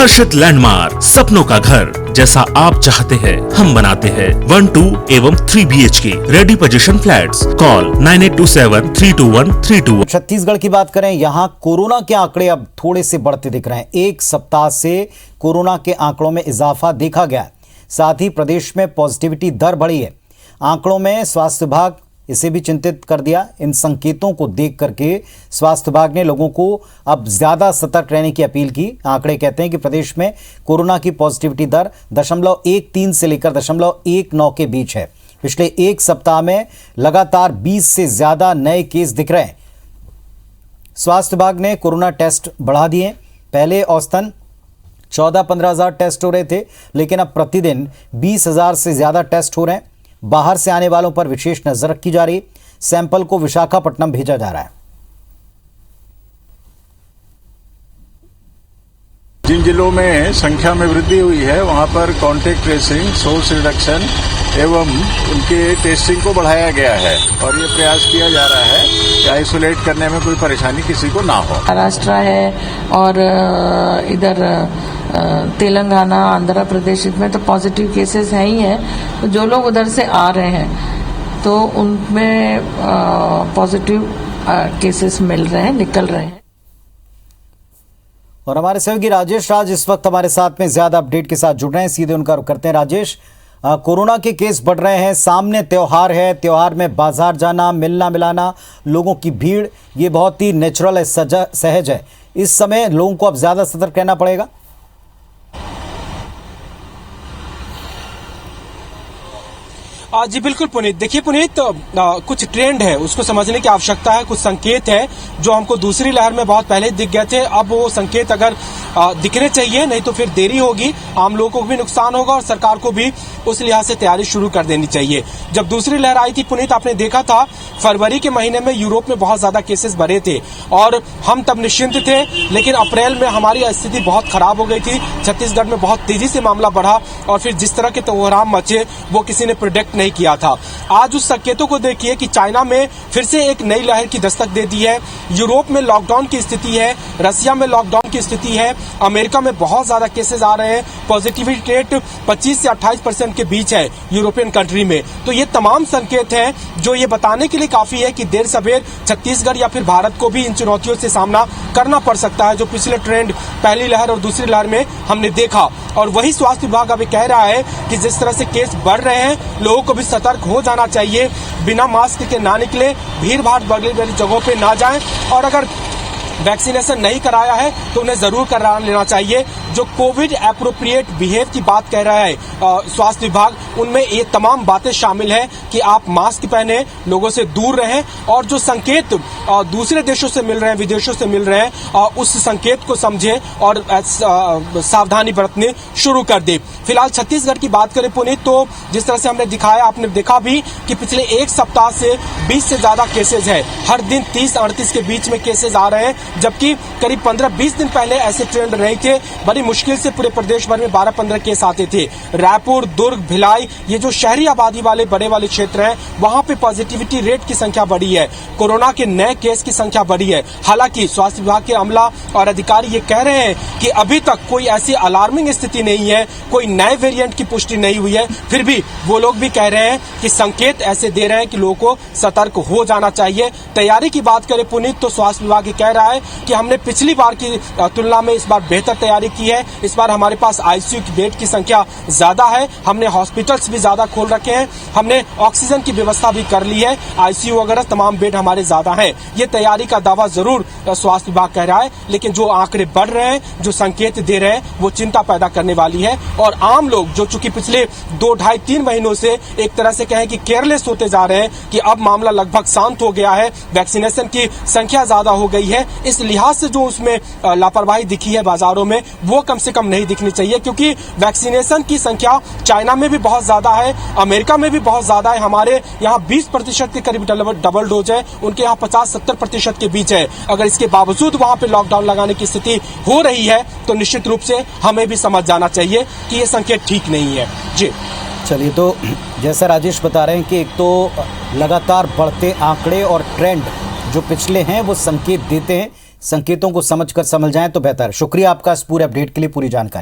हर्षित landmark, सपनों का घर जैसा आप चाहते हैं हम बनाते हैं। 1, 2 एवं 3 BHK ready position flats. Call 9827321321। Chhattisgarh की बात करें, यहाँ कोरोना के आंकड़े अब थोड़े से बढ़ते दिख रहे हैं। एक सप्ताह से कोरोना के आंकड़ों में इजाफा देखा गया है। साथ ही प्रदेश में पॉजिटिविटी दर बढ़ी है। आंकड़ों में स्वास्थ्य विभाग इसे भी चिंतित कर दिया। इन संकेतों को देख करके स्वास्थ्य विभाग ने लोगों को अब ज्यादा सतर्क रहने की अपील की। आंकड़े कहते हैं कि प्रदेश में कोरोना की पॉजिटिविटी दर 0.13 से लेकर 0.19 के बीच है। पिछले एक सप्ताह में लगातार 20 से ज्यादा नए केस दिख रहे हैं। स्वास्थ्य विभाग ने कोरोना टेस्ट बढ़ा दिए। पहले औसतन 14-15 हजार टेस्ट हो रहे थे, लेकिन अब प्रतिदिन 20,000 से ज्यादा टेस्ट हो रहे हैं। बाहर से आने वालों पर विशेष नजर रखी जा रही। सैंपल को विशाखापट्टनम भेजा जा रहा है। जिन जिलों में संख्या में वृद्धि हुई है वहां पर कॉन्टैक्ट ट्रेसिंग, सोर्स रिडक्शन एवं उनके टेस्टिंग को बढ़ाया गया है और ये प्रयास किया जा रहा है कि आइसोलेट करने में कोई परेशानी किसी को ना हो। महाराष्ट्र है और इधर तेलंगाना, आंध्र प्रदेश, इसमें तो पॉजिटिव केसेस हैं ही हैं। तो जो लोग उधर से आ रहे हैं तो उनमें पॉजिटिव केसेस मिल रहे हैं, निकल रहे हैं। और हमारे सहयोगी राजेश राज इस वक्त हमारे साथ में ज्यादा अपडेट के साथ जुड़ रहे हैं। सीधे उनका रुख करते हैं। राजेश, कोरोना के केस बढ़ रहे हैं, सामने त्योहार है, त्योहार में बाजार जाना, मिलना मिलाना, लोगों की भीड़, ये बहुत ही नेचुरल है, सहज है। इस समय लोगों को अब ज्यादा सतर्क रहना पड़ेगा। जी बिल्कुल पुनीत। देखिए पुनीत, कुछ ट्रेंड है उसको समझने की आवश्यकता है। कुछ संकेत है जो हमको दूसरी लहर में बहुत पहले दिख गए थे। अब वो संकेत अगर दिखने चाहिए, नहीं तो फिर देरी होगी, आम लोगों को भी नुकसान होगा और सरकार को भी उस लिहाज से तैयारी शुरू कर देनी चाहिए। जब दूसरी लहर आई थी पुनीत, आपने देखा था फरवरी के महीने में यूरोप में बहुत ज्यादा केसेस बढ़े थे और हम तब निश्चिंत थे, लेकिन अप्रैल में हमारी स्थिति बहुत खराब हो गई थी। छत्तीसगढ़ में बहुत तेजी से मामला बढ़ा और फिर जिस तरह के तोहराम मचे वो किसी ने प्रिडिक्ट नहीं किया था। आज उस संकेतों को देखिए कि चाइना में फिर से एक नई लहर की दस्तक दे दी है। यूरोप में लॉकडाउन की स्थिति है, रसिया में लॉकडाउन की स्थिति है, अमेरिका में बहुत ज्यादा केसेस आ रहे हैं। पॉजिटिविटी रेट 25 से 28% के बीच है यूरोपियन कंट्री में। तो ये तमाम संकेत हैं जो ये बताने के लिए काफी है कि देर सवेर छत्तीसगढ़ या फिर भारत को भी इन चुनौतियों से सामना करना पड़ सकता है जो पिछले ट्रेंड पहली लहर और दूसरी लहर में हमने देखा। और वही स्वास्थ्य विभाग अभी कह रहा है कि जिस तरह से केस बढ़ रहे हैं, लोगों को भी सतर्क हो जाना चाहिए। बिना मास्क के ना निकले, भीड़ भाड़ वाली जगहों पे ना जाएं और अगर वैक्सीनेशन नहीं कराया है तो उन्हें जरूर करा लेना चाहिए। जो कोविड एप्रोप्रिएट बिहेव की बात कह रहा है स्वास्थ्य विभाग, उनमें ये तमाम बातें शामिल है कि आप मास्क पहने, लोगों से दूर रहें और जो संकेत दूसरे देशों से मिल रहे हैं, विदेशों से मिल रहे हैं, उस संकेत को समझें और सावधानी बरतनी शुरू कर दे। फिलहाल छत्तीसगढ़ की बात करें पुनीत, तो जिस तरह से हमने दिखाया, आपने देखा भी कि पिछले एक सप्ताह से 20 से ज्यादा केसेज है। हर दिन 30-38 के बीच में केसेज आ रहे हैं, जबकि करीब 15-20 दिन पहले ऐसे ट्रेंड नहीं थे। बड़ी मुश्किल से पूरे प्रदेश भर में 12-15 केस आते थे। रायपुर, दुर्ग, भिलाई, ये जो शहरी आबादी वाले बड़े वाले क्षेत्र हैं, वहां पे पॉजिटिविटी रेट की संख्या बढ़ी है, कोरोना के नए केस की संख्या बढ़ी है। हालांकि स्वास्थ्य विभाग के अमला और अधिकारी ये कह रहे हैं कि अभी तक कोई ऐसी अलार्मिंग स्थिति नहीं है, कोई नए वेरिएंट की पुष्टि नहीं हुई है। फिर भी वो लोग भी कह रहे हैं कि संकेत ऐसे दे रहे हैं कि लोगों को सतर्क हो जाना चाहिए। तैयारी की बात करें पुनीत, तो स्वास्थ्य विभाग ये कह रहा है कि हमने पिछली बार की तुलना में इस बार बेहतर तैयारी की है। इस बार हमारे पास आईसीयू की बेड की संख्या ज्यादा है, हमने हॉस्पिटल्स भी ज्यादा खोल रखे हैं, हमने ऑक्सीजन की व्यवस्था भी कर ली है, आईसीयू वगैरह तमाम बेड हमारे ज्यादा हैं। ये तैयारी का दावा जरूर स्वास्थ्य विभाग कह रहा है, लेकिन जो आंकड़े बढ़ रहे हैं, जो संकेत दे रहे हैं, वो चिंता पैदा करने वाली है। और आम लोग जो चूंकि पिछले 2-2.5-3 महीनों से एक तरह से कहें कि केयरलेस होते जा रहे हैं कि अब मामला लगभग शांत हो गया है, वैक्सीनेशन की संख्या ज्यादा हो गई है, इस लिहाज से जो उसमें लापरवाही दिखी है बाजारों में, वो कम से कम नहीं दिखनी चाहिए। क्योंकि वैक्सीनेशन की संख्या चाइना में भी बहुत ज्यादा है, अमेरिका में भी बहुत ज्यादा है। हमारे यहाँ 20% के करीब डबल डोज है, उनके यहाँ 50-70% के बीच है। अगर इसके बावजूद वहां पे लॉकडाउन लगाने की स्थिति हो रही है तो निश्चित रूप से हमें भी समझ जाना चाहिए कि ये संकेत ठीक नहीं है। जी चलिए, तो जैसा राजेश बता रहे हैं कि एक तो लगातार बढ़ते आंकड़े और ट्रेंड जो पिछले हैं वो संकेत देते हैं संकेतों को समझकर समझ जाएं तो बेहतर। शुक्रिया आपका इस पूरे अपडेट के लिए, पूरी जानकारी।